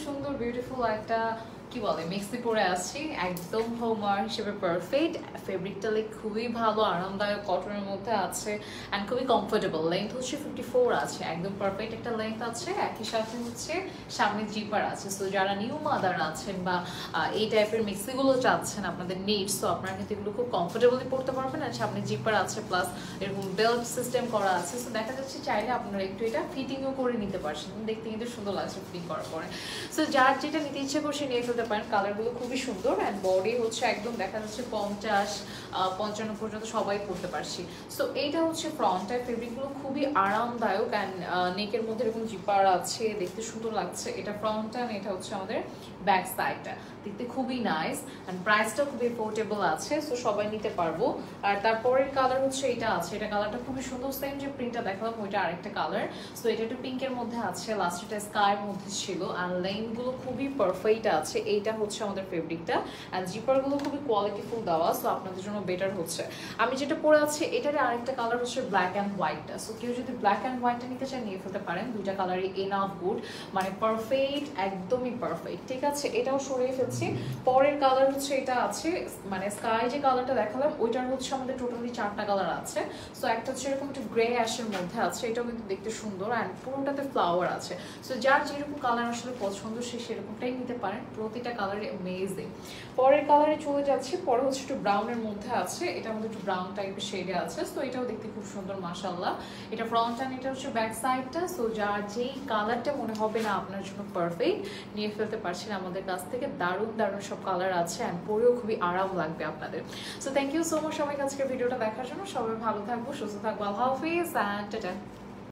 সুন্দর বিউটিফুল একটা কি বলে মিক্সি পরে আসছি, একদম হোমওয়ার হিসেবে পারফেক্ট। ফেব্রিকটা লাইক খুবই ভালো, আরামদায়ক, কটনের মধ্যে আছে অ্যান্ড খুবই কমফোর্টেবল। লেন্থ হচ্ছে 54 আছে, একদম পারফেক্ট একটা লেন্থ আছে। একই সাথে হচ্ছে সামনে জিপার আছে। সো যারা নিউ মাদার আছেন বা এই টাইপের মিক্সিগুলো চাচ্ছেন আপনাদের নিডস, তো আপনারা কিন্তু এগুলো খুব কমফোর্টেবলি পড়তে পারবেন। আর সামনে জিপার আছে, প্লাস এরকম বেল্ট সিস্টেম করা আছে। সো দেখা যাচ্ছে চাইলে আপনারা একটু এটা ফিটিংও করে নিতে পারছেন, দেখতে কিন্তু সুন্দর লাগছে ফিটিং করার পরে। সো যার যেটা নিতে ইচ্ছে করছে নিয়ে ফেলতে পারেন। কালারগুলো খুবই সুন্দর অ্যান্ড বডি হচ্ছে একদম দেখা যাচ্ছে 50-55 পর্যন্ত সবাই পরতে পারছি। সো এইটা হচ্ছে ফ্রন্টটা, ফেব্রিকগুলো খুবই আরামদায়ক অ্যান্ড নেকের মধ্যে এরকম জিপার আছে, দেখতে সুন্দর লাগছে। এটা ফ্রন্টটা অ্যান্ড এটা হচ্ছে আমাদের ব্যাক সাইডটা, দেখতে খুবই নাইস অ্যান্ড প্রাইসটাও খুবই এফোর্ডেবল আছে। সো সবাই নিতে পারবো। আর তারপরের কালার হচ্ছে এটা আছে, এটা কালারটা খুবই সুন্দর। সেম যে প্রিন্টটা দেখালাম ওইটা আরেকটা কালার। সো এটা একটু পিঙ্কের মধ্যে আছে, লাস্টটা স্কাইয়ের মধ্যে ছিল আর লাইনগুলো খুবই পারফেক্ট আছে। এইটা হচ্ছে আমাদের ফেব্রিকটা অ্যান্ড জিপারগুলো খুবই কোয়ালিটিফুল দেওয়া, সো আপনাদের জন্য বেটার হচ্ছে। আমি যেটা পরে আছি এটার আরেকটা কালার হচ্ছে ব্ল্যাক অ্যান্ড হোয়াইটটা। সো কেউ যদি ব্ল্যাক অ্যান্ড হোয়াইটটা নিতে চান নিয়ে ফেলতে পারেন, দুইটা কালারই এনাফ গুড, মানে পারফেক্ট, একদমই পারফেক্ট। ঠিক আছে, এটাও সরিয়ে ফেলছি। পরের কালার হচ্ছে এটা আছে, মানে স্কাই যে কালারটা দেখালাম ওইটার হচ্ছে আমাদের টোটালি 4টা কালার আছে। সো একটা হচ্ছে এরকম একটু গ্রে অ্যাশের মধ্যে আছে, এটাও কিন্তু দেখতে সুন্দর অ্যান্ড পুরোটাতে ফ্লাওয়ার আছে। সো যার যেরকম কালার আসলে পছন্দ সে সেরকমটাই নিতে পারেন, প্রতিটা কালারে অ্যামেজিং। পরের কালারে চলে যাচ্ছি, পরে হচ্ছে একটু ব্রাউনের মধ্যে আছে, এটা আমাদের একটু ব্রাউন টাইপের শেডে আছে। সো এটাও দেখতে খুব সুন্দর মাশাআল্লাহ। এটা ফ্রন্ট অ্যান্ড এটা হচ্ছে ব্যাক সাইডটা। সো যার যেই কালারটা মনে হবে না আপনার জন্য পারফেক্ট নিয়ে ফেলতে পারছেন আমাদের কাছ থেকে। দারুণ দারুণ সব কালার আছে অ্যান্ড পরেও খুবই আরাম লাগবে আপনাদের। So thank you so much সবাইকে আজকের ভিডিওটা দেখার জন্য। সবাই ভালো থাকবো, সুস্থ থাকবো, আল্লাহ হাফিজ অ্যান্ড টাটা।